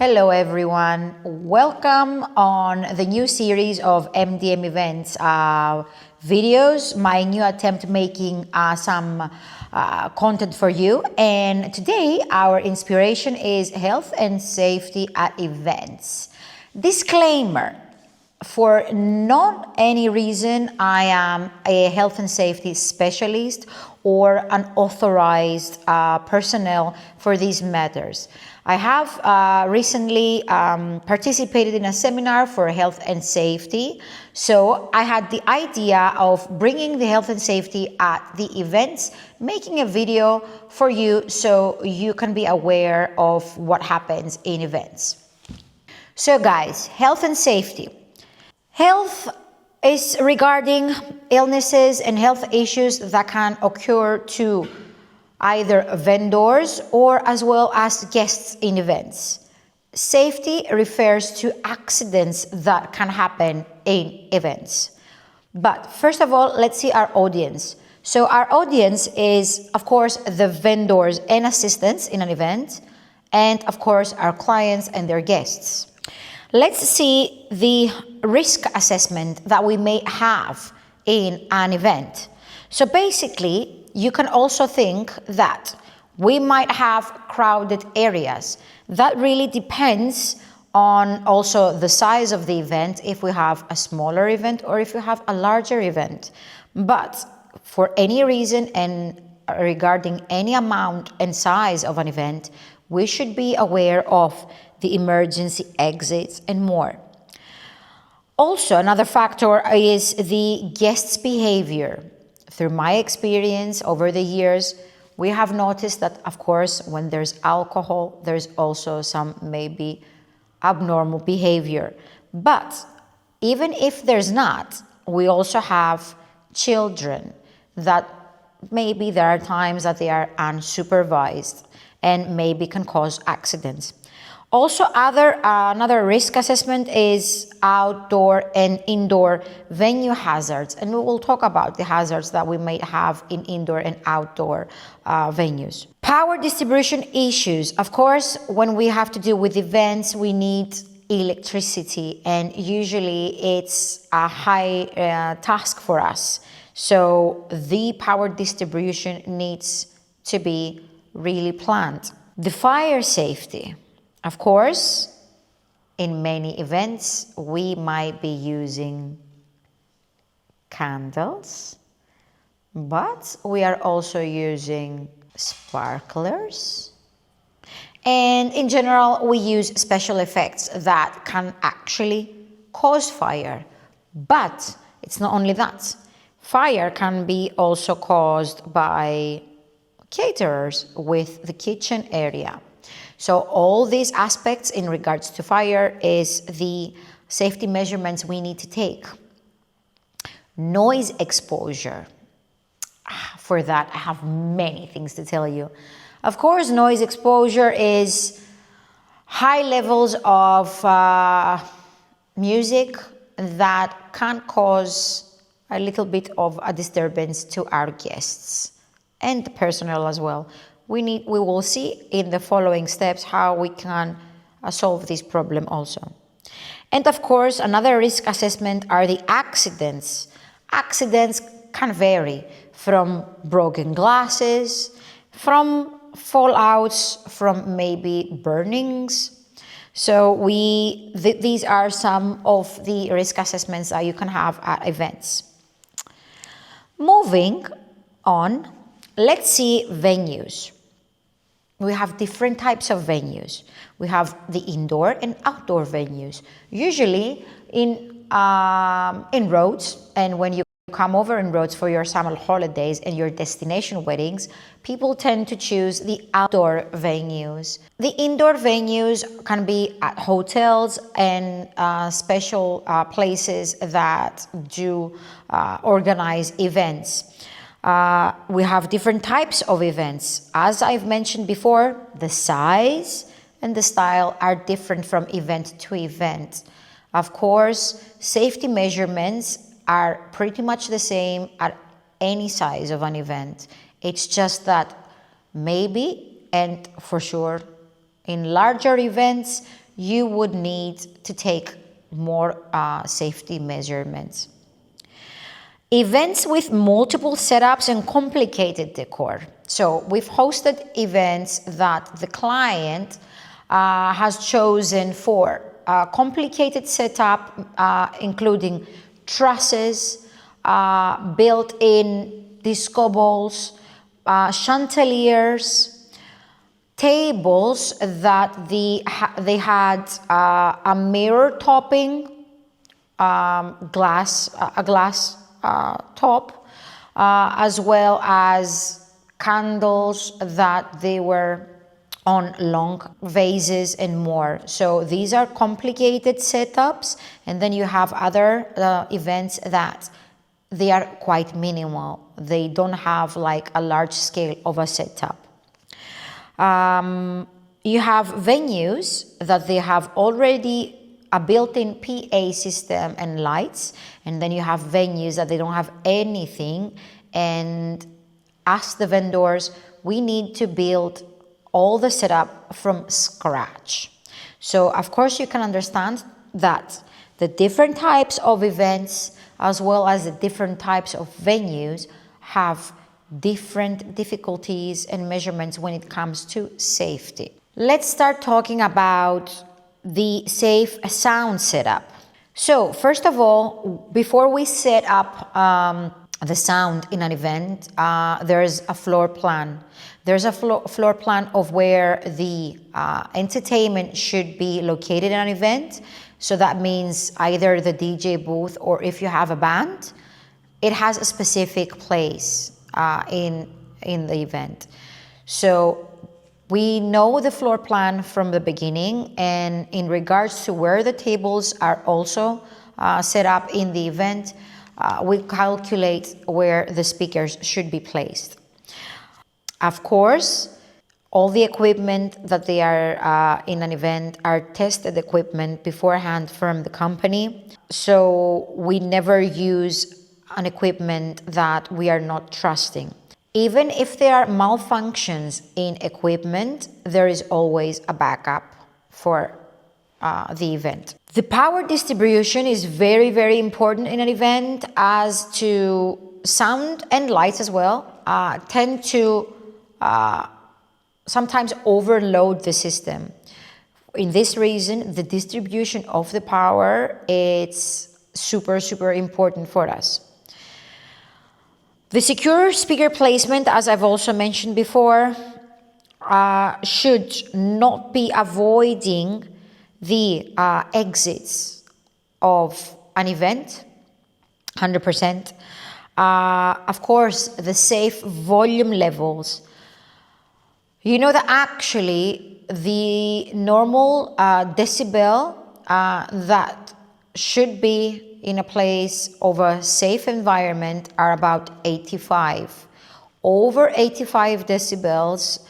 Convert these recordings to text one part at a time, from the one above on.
Hello everyone, welcome on the new series of MDM events videos, my new attempt making some content for you. And today our inspiration is health and safety at events. Disclaimer, for not any reason I am a health and safety specialist or an authorized personnel for these matters. I have recently participated in a seminar for health and safety, so I had the idea of bringing the health and safety at the events, making a video for you so you can be aware of what happens in events. So guys, health and safety. Health is regarding illnesses and health issues that can occur to either vendors or as well as guests in events. Safety refers to accidents that can happen in events. But first of all, let's see our audience. So our audience is, of course, the vendors and assistants in an event, and of course, our clients and their guests. Let's see the risk assessment that we may have in an event. So basically, you can also think that we might have crowded areas. That really depends on also the size of the event, if we have a smaller event or if you have a larger event. But for any reason and regarding any amount and size of an event, we should be aware of the emergency exits and more. Also, another factor is the guest's behavior. Through my experience over the years, we have noticed that, of course, when there's alcohol, there's also some maybe abnormal behavior. But even if there's not, we also have children that maybe there are times that they are unsupervised and maybe can cause accidents. Also, another risk assessment is outdoor and indoor venue hazards, and we will talk about the hazards that we might have in indoor and outdoor venues. Power distribution issues. Of course, when we have to do with events, we need electricity, and usually it's a high task for us. So the power distribution needs to be really planned. The fire safety. Of course, in many events, we might be using candles, but we are also using sparklers. And in general, we use special effects that can actually cause fire. But it's not only that. Fire can be also caused by caterers with the kitchen area. So all these aspects in regards to fire is the safety measurements we need to take. Noise exposure. For that, I have many things to tell you. Of course, noise exposure is high levels of music that can cause a little bit of a disturbance to our guests and the personnel as well. We will see in the following steps how we can solve this problem also. And of course, another risk assessment are the accidents. Accidents can vary from broken glasses, from fallouts, from maybe burnings. So these are some of the risk assessments that you can have at events. Moving on, let's see venues. We have different types of venues. We have the indoor and outdoor venues. Usually in Rhodes, and when you come over in Rhodes for your summer holidays and your destination weddings, people tend to choose the outdoor venues. The indoor venues can be at hotels and special places that do organize events. We have different types of events. As I've mentioned before, the size and the style are different from event to event. Of course, safety measurements are pretty much the same at any size of an event. It's just that maybe, and for sure, in larger events, you would need to take more safety measurements. Events with multiple setups and complicated decor. So we've hosted events that the client has chosen for complicated setup, including trusses, built-in disco balls, chandeliers, tables that they had a mirror topping, a glass top, as well as candles that they were on long vases and more. So these are complicated setups, and then you have other events that they are quite minimal. They don't have like a large scale of a setup. You have venues that they have already a built-in PA system and lights, and then you have venues that they don't have anything, and ask the vendors, we need to build all the setup from scratch. So of course you can understand that the different types of events as well as the different types of venues have different difficulties and measurements when it comes to safety. Let's start talking about the safe sound setup. So first of all, before we set up the sound in an event, there's a floor plan. There's a floor plan of where the entertainment should be located in an event. So that means either the DJ booth, or if you have a band, it has a specific place in the event. So we know the floor plan from the beginning, and in regards to where the tables are also set up in the event, we calculate where the speakers should be placed. Of course, all the equipment that they are in an event are tested equipment beforehand from the company. So we never use an equipment that we are not trusting. Even if there are malfunctions in equipment, there is always a backup for the event. The power distribution is very, very important in an event, as to sound and lights as well tend to sometimes overload the system. In this reason, the distribution of the power is super, super important for us. The secure speaker placement, as I've also mentioned before, should not be avoiding the exits of an event, 100%. Of course, the safe volume levels. You know that actually the normal decibel that should be in a place of a safe environment are about 85. Over 85 decibels,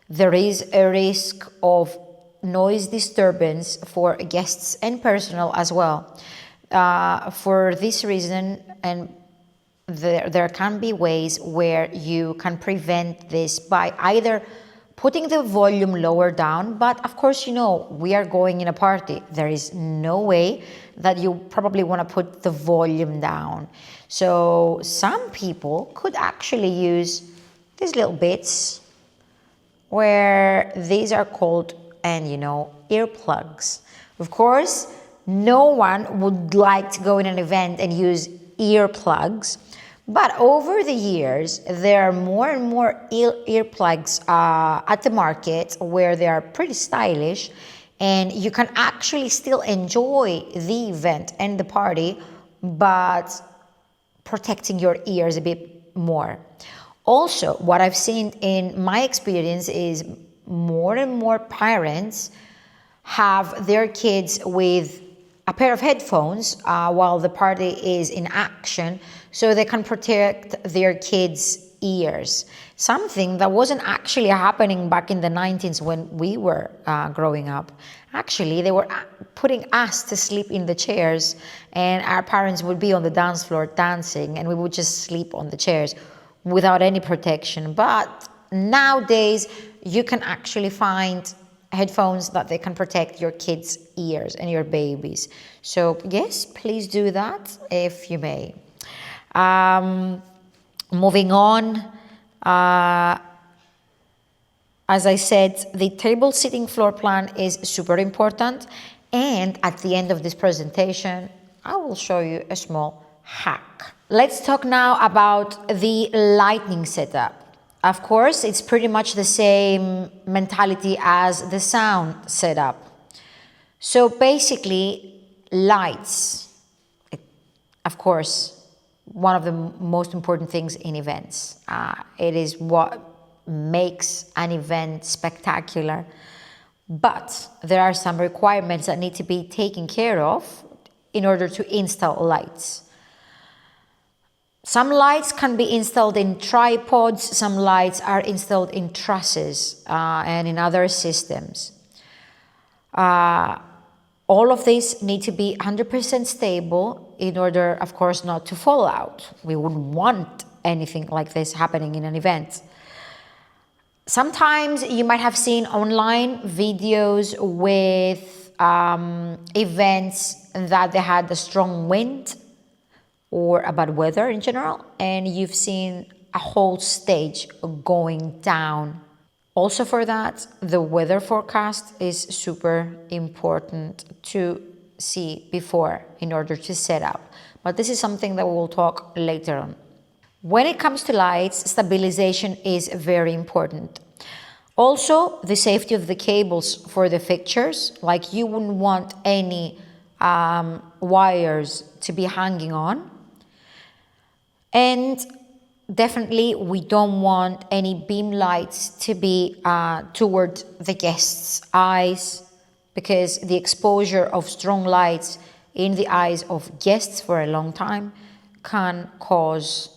there is a risk of noise disturbance for guests and personnel as well. For this reason, and there can be ways where you can prevent this by either putting the volume lower down, but of course, you know, we are going in a party. There is no way that you probably want to put the volume down. So some people could actually use these little bits, where these are called, and you know, earplugs. Of course, no one would like to go in an event and use earplugs. But over the years, there are more and more earplugs at the market where they are pretty stylish, and you can actually still enjoy the event and the party, but protecting your ears a bit more. Also, what I've seen in my experience is more and more parents have their kids with a pair of headphones while the party is in action, so they can protect their kids' ears. Something that wasn't actually happening back in the 90s when we were growing up. Actually, they were putting us to sleep in the chairs, and our parents would be on the dance floor dancing, and we would just sleep on the chairs without any protection. But nowadays, you can actually find headphones that they can protect your kids' ears and your babies. So yes, please do that if you may. Moving on, as I said, the table sitting floor plan is super important. And at the end of this presentation, I will show you a small hack. Let's talk now about the lighting setup. Of course, it's pretty much the same mentality as the sound setup. So basically, lights, of course, one of the most important things in events. It is what makes an event spectacular. But there are some requirements that need to be taken care of in order to install lights. Some lights can be installed in tripods, some lights are installed in trusses and in other systems. All of these need to be 100% stable in order, of course, not to fall out. We wouldn't want anything like this happening in an event. Sometimes you might have seen online videos with events that they had a strong wind or a bad weather in general, and you've seen a whole stage going down. Also for that, the weather forecast is super important to see before in order to set up. But this is something that we will talk later on. When it comes to lights, stabilization is very important. Also, the safety of the cables for the fixtures, like you wouldn't want any wires to be hanging on. And definitely we don't want any beam lights to be toward the guests' eyes, because the exposure of strong lights in the eyes of guests for a long time can cause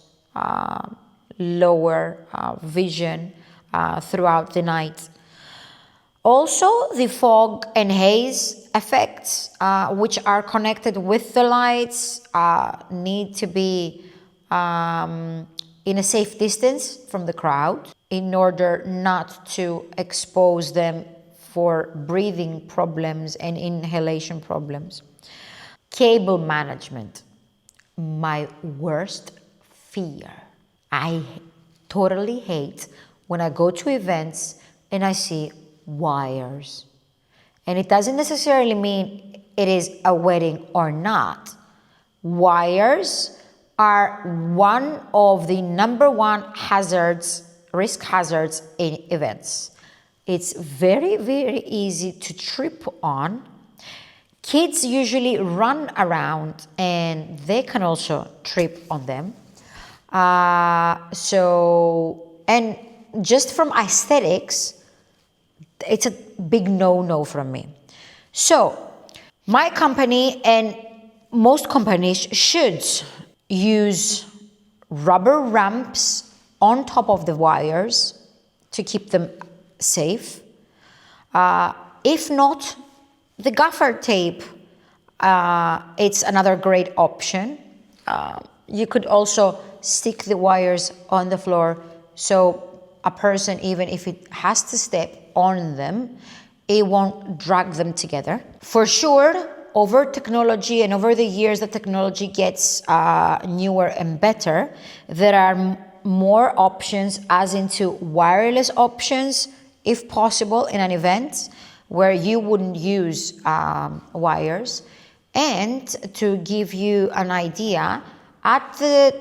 lower vision throughout the night. Also, the fog and haze effects, which are connected with the lights, need to be in a safe distance from the crowd in order not to expose them for breathing problems and inhalation problems. Cable management, my worst fear. I totally hate when I go to events and I see wires. And it doesn't necessarily mean it is a wedding or not. Wires are one of the #1 hazards, risk hazards in events. It's very, very easy to trip on. Kids usually run around and they can also trip on them. And just from aesthetics, it's a big no-no from me. So, my company and most companies should use rubber ramps on top of the wires to keep them safe. If not, the gaffer tape, it's another great option. You could also stick the wires on the floor so a person, even if it has to step on them, it won't drag them together. For sure, over technology and over the years the technology gets newer and better, there are more options, as into wireless options, if possible, in an event where you wouldn't use wires. And to give you an idea, at the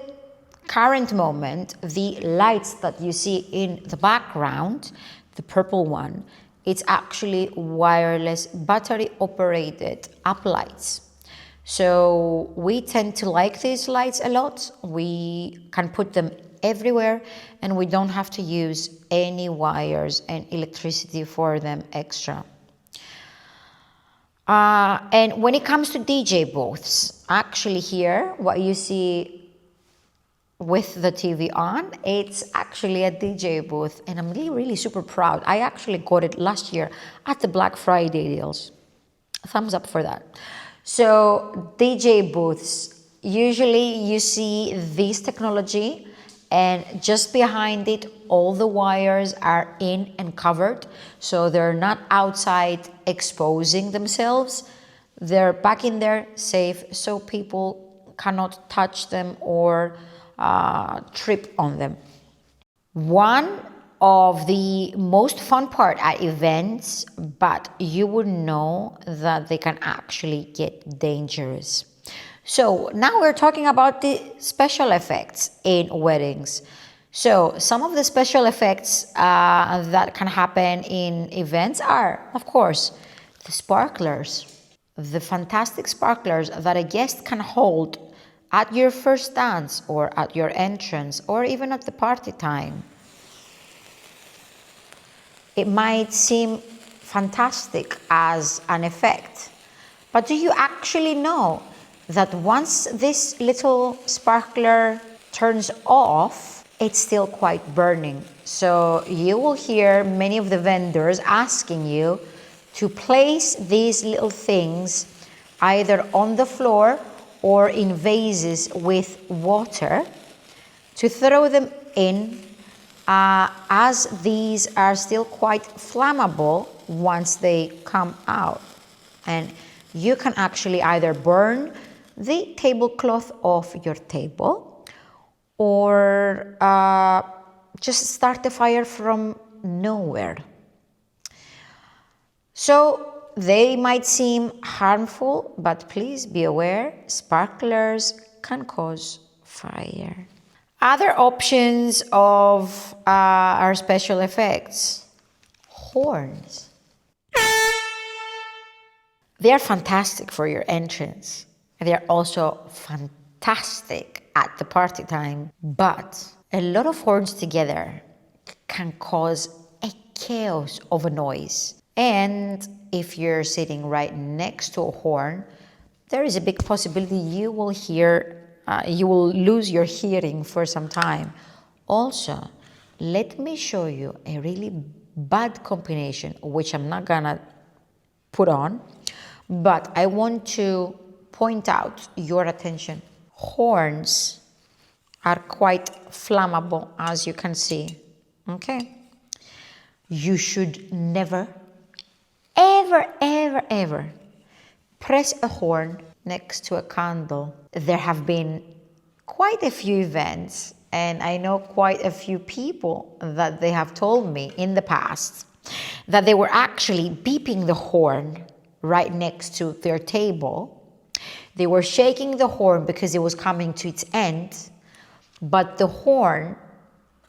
current moment, the lights that you see in the background, the purple one, it's actually wireless battery operated up lights. So we tend to like these lights a lot. We can put them everywhere and we don't have to use any wires and electricity for them extra. And when it comes to DJ booths, actually here, what you see with the TV on, it's actually a DJ booth, and I'm really, really super proud. I actually got it last year at the Black Friday deals. Thumbs up for that. So DJ booths, usually you see this technology, and just behind it all the wires are in and covered, so they're not outside exposing themselves. They're back in there safe, so people cannot touch them or trip on them. One of the most fun part at events, but you would know that they can actually get dangerous. So now we're talking about the special effects in weddings. So some of the special effects that can happen in events are, of course, the sparklers. The fantastic sparklers that a guest can hold at your first dance or at your entrance or even at the party time. It might seem fantastic as an effect, but do you actually know that once this little sparkler turns off, it's still quite burning? So you will hear many of the vendors asking you to place these little things either on the floor or in vases with water, to throw them in, as these are still quite flammable once they come out. And you can actually either burn the tablecloth off your table or just start the fire from nowhere. So they might seem harmful, but please be aware, sparklers can cause fire. Other options of our special effects: horns. They are fantastic for your entrance. They are also fantastic at the party time, but a lot of horns together can cause a chaos of a noise. And if you're sitting right next to a horn, there is a big possibility you will lose your hearing for some time. Also, let me show you a really bad combination, which I'm not gonna put on, but I want to point out your attention. Horns are quite flammable, as you can see, okay? You should never, ever press a horn next to a candle. There have been quite a few events, and I know quite a few people that they have told me in the past that they were actually beeping the horn right next to their table. They were shaking the horn because it was coming to its end, but the horn,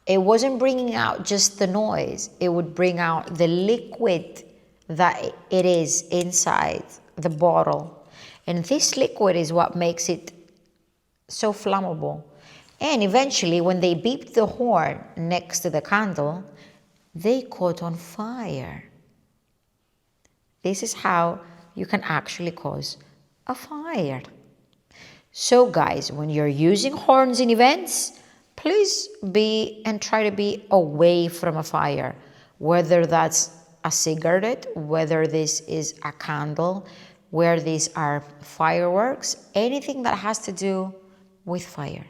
it wasn't bringing out just the noise, it would bring out the liquid that it is inside the bottle. And this liquid is what makes it so flammable. And eventually, when they beeped the horn next to the candle, they caught on fire. This is how you can actually cause a fire. So guys, when you're using horns in events, please try to be away from a fire, whether that's a cigarette, whether this is a candle, where these are fireworks, anything that has to do with fire.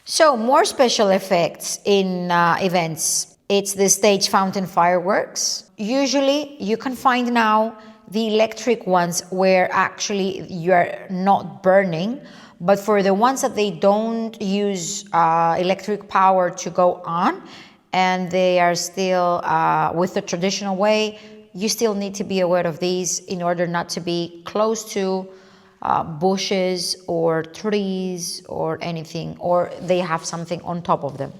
So more special effects in events. It's the stage fountain fireworks. Usually you can find now the electric ones where actually you're not burning, but for the ones that they don't use electric power to go on, and they are still with the traditional way, you still need to be aware of these in order not to be close to bushes or trees or anything, or they have something on top of them.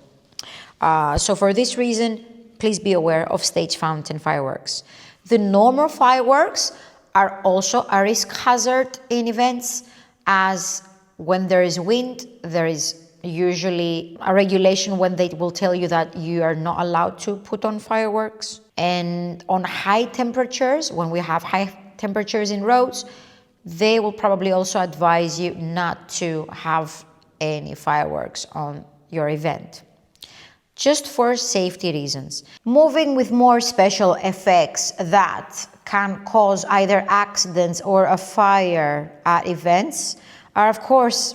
So for this reason, please be aware of stage fountain fireworks. The normal fireworks are also a risk hazard in events, as when there is wind, there is usually a regulation when they will tell you that you are not allowed to put on fireworks. And on high temperatures, when we have high temperatures in Rhodes, they will probably also advise you not to have any fireworks on your event, just for safety reasons. Moving with more special effects that can cause either accidents or a fire at events are, of course,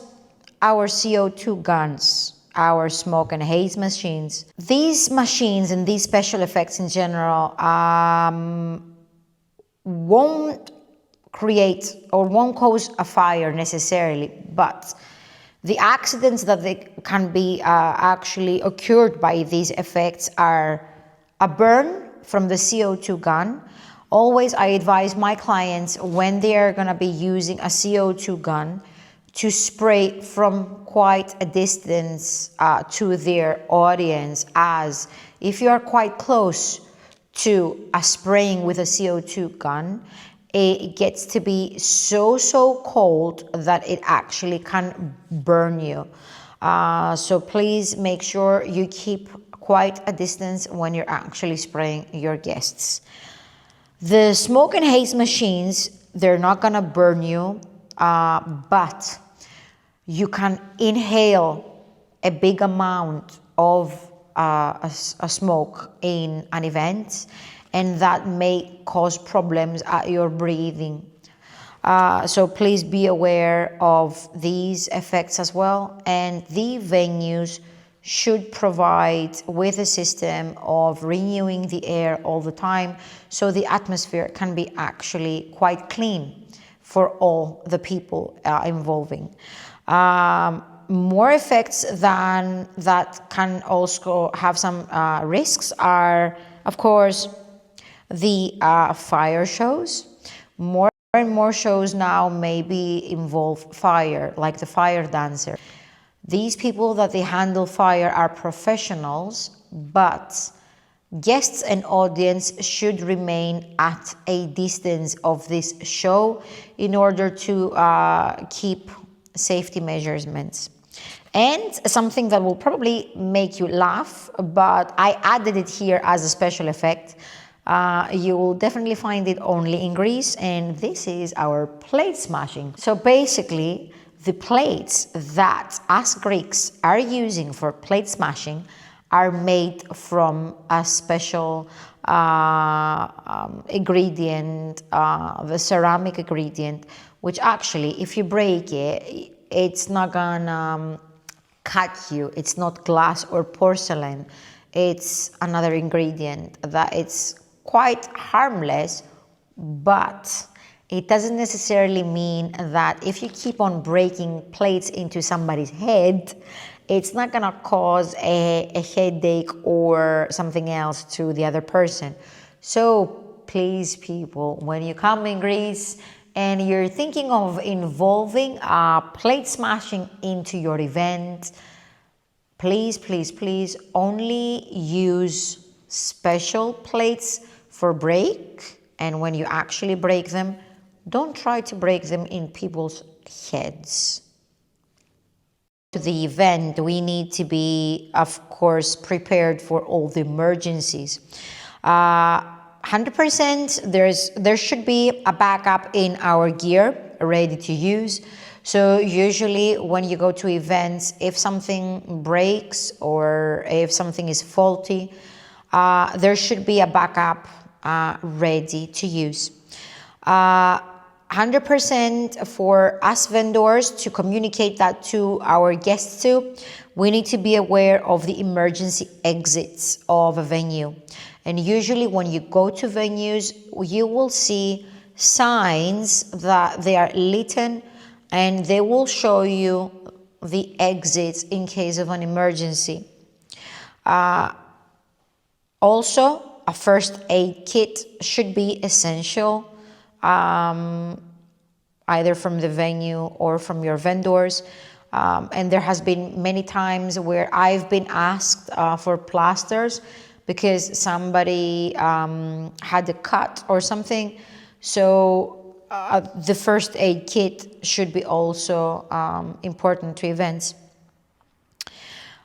our CO2 guns. our smoke and haze machines. These machines and these special effects in general won't create or won't cause a fire necessarily, but the accidents that they can be actually occurred by these effects are a burn from the CO2 gun. Always I advise my clients when they are going to be using a CO2 gun to spray from quite a distance to their audience, as if you are quite close to a spraying with a CO2 gun, it gets to be so cold that it actually can burn you. So please make sure you keep quite a distance when you're actually spraying your guests. The smoke and haze machines, they're not gonna burn you, but you can inhale a big amount of a smoke in an event, and that may cause problems at your breathing. So please be aware of these effects as well, and the venues should provide with a system of renewing the air all the time, so the atmosphere can be actually quite clean for all the people involving. More effects than that can also have some risks are, of course, the fire shows. More and more shows now maybe involve fire, like the fire dancer. These people that they handle fire are professionals, but guests and audience should remain at a distance of this show in order to keep safety measurements. And something that will probably make you laugh, but I added it here as a special effect. You will definitely find it only in Greece, and this is our plate smashing. So basically, the plates that us Greeks are using for plate smashing are made from a special ingredient, the ceramic ingredient, which actually, if you break it, it's not gonna cut you. It's not glass or porcelain. It's another ingredient that it's quite harmless, but it doesn't necessarily mean that if you keep on breaking plates into somebody's head, it's not gonna cause a headache or something else to the other person. So please, people, when you come in Greece and you're thinking of involving plate smashing into your event, please, please, please only use special plates for break. And when you actually break them, don't try to break them in people's heads. To the event, we need to be, of course, prepared for all the emergencies. 100% there should be a backup in our gear ready to use. So usually when you go to events, if something breaks or if something is faulty, there should be a backup ready to use. 100% for us vendors to communicate that to our guests too. We need to be aware of the emergency exits of a venue. And usually when you go to venues, you will see signs that they are lit, and they will show you the exits in case of an emergency. Also, a first aid kit should be essential, either from the venue or from your vendors. And there has been many times where I've been asked for plasters because somebody had a cut or something. So the first aid kit should be also important to events.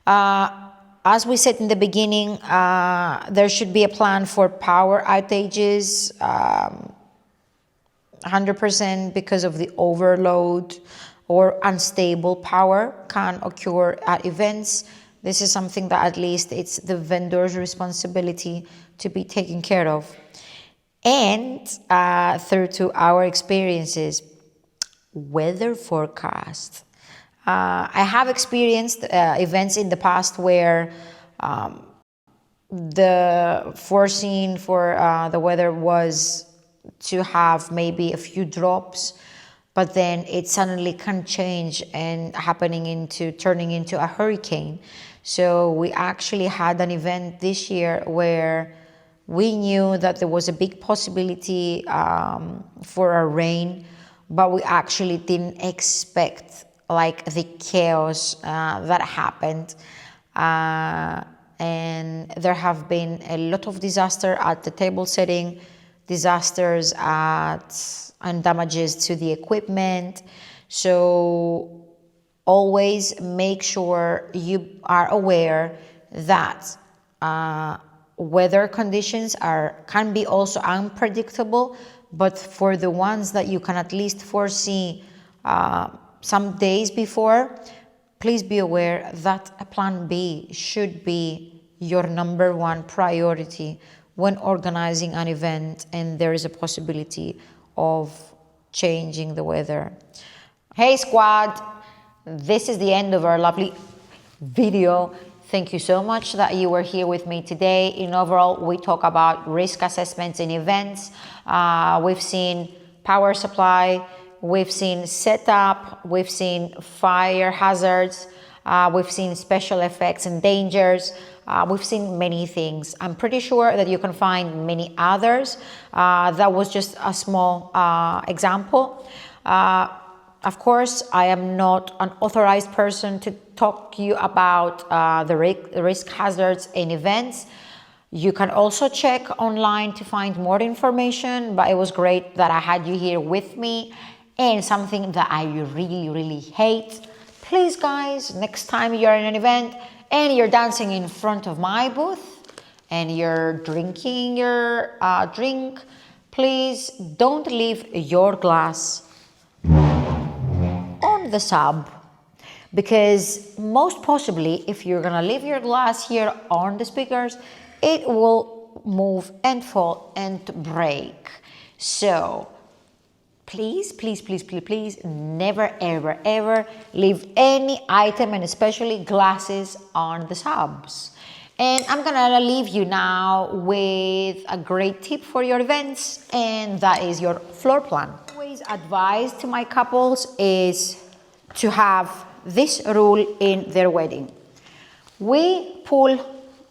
As we said in the beginning, there should be a plan for power outages, 100% because of the overload or unstable power can occur at events. This is something that at least it's the vendor's responsibility to be taken care of. And through to our experiences, weather forecast. I have experienced events in the past where the foreseen for the weather was to have maybe a few drops, but then it suddenly can change and turning into a hurricane. So we actually had an event this year where we knew that there was a big possibility for a rain, but we actually didn't expect like the chaos that happened. And there have been a lot of disaster at the table setting, disasters and damages to the equipment. So always make sure you are aware that weather conditions can be also unpredictable, but for the ones that you can at least foresee some days before, please be aware that a plan B should be your number one priority when organizing an event and there is a possibility of changing the weather. Hey squad, this is the end of our lovely video. Thank you so much that you were here with me today. In overall, we talk about risk assessments in events. We've seen power supply, we've seen setup, we've seen fire hazards, we've seen special effects and dangers, we've seen many things. I'm pretty sure that you can find many others. That was just a small example. Of course, I am not an authorized person to talk to you about the risk hazards in events. You can also check online to find more information, but it was great that I had you here with me. And something that I really, really hate, please guys, next time you're in an event and you're dancing in front of my booth and you're drinking your drink, please don't leave your glass on the sub, because most possibly if you're gonna leave your glass here on the speakers, it will move and fall and break. So please, please, please, please, please, never, ever, ever leave any item, and especially glasses, on the subs. And I'm gonna leave you now with a great tip for your events, and that is your floor plan. Always advise to my couples is to have this rule in their wedding. We pull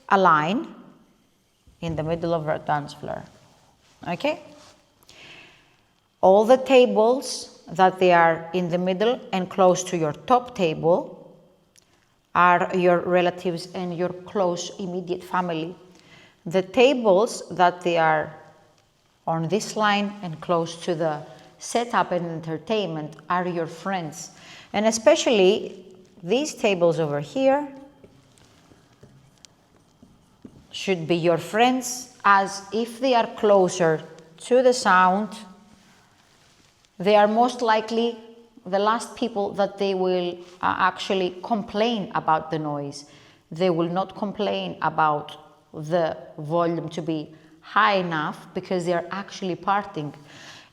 a line in the middle of our dance floor, okay? All the tables that they are in the middle and close to your top table are your relatives and your close immediate family. The tables that they are on this line and close to the setup and entertainment are your friends. And especially these tables over here should be your friends, as if they are closer to the sound, they are most likely the last people that they will actually complain about the noise. They will not complain about the volume to be high enough because they are actually partying.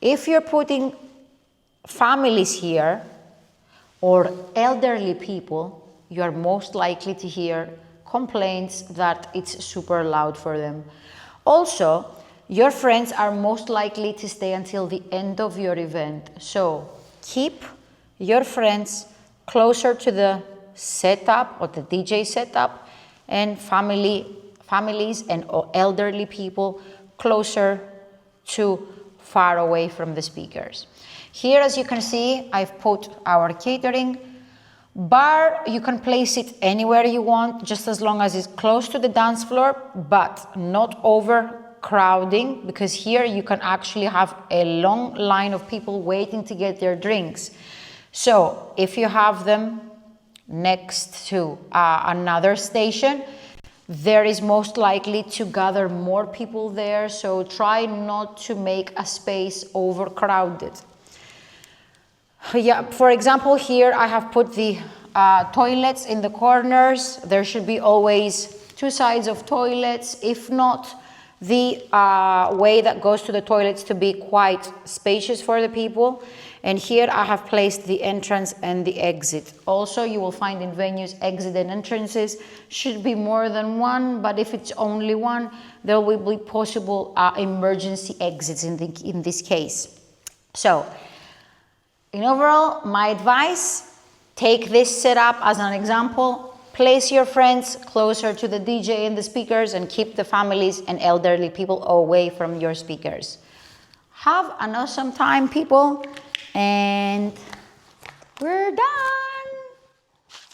If you're putting families here or elderly people, you are most likely to hear complaints that it's super loud for them. Also, your friends are most likely to stay until the end of your event. So keep your friends closer to the setup or the DJ setup, and families and elderly people closer to far away from the speakers. Here, as you can see, I've put our catering bar. You can place it anywhere you want, just as long as it's close to the dance floor, but not overcrowding, because here you can actually have a long line of people waiting to get their drinks. So if you have them next to another station, there is most likely to gather more people there, so try not to make a space overcrowded. Yeah, for example, here I have put the toilets in the corners. There should be always two sides of toilets, if not the way that goes to the toilets to be quite spacious for the people. And here I have placed the entrance and the exit. Also, you will find in venues exit and entrances should be more than one, but if it's only one, there will be possible emergency exits in this case. So, in overall, my advice, take this setup as an example, place your friends closer to the DJ and the speakers, and keep the families and elderly people away from your speakers. Have an awesome time, people, and we're done.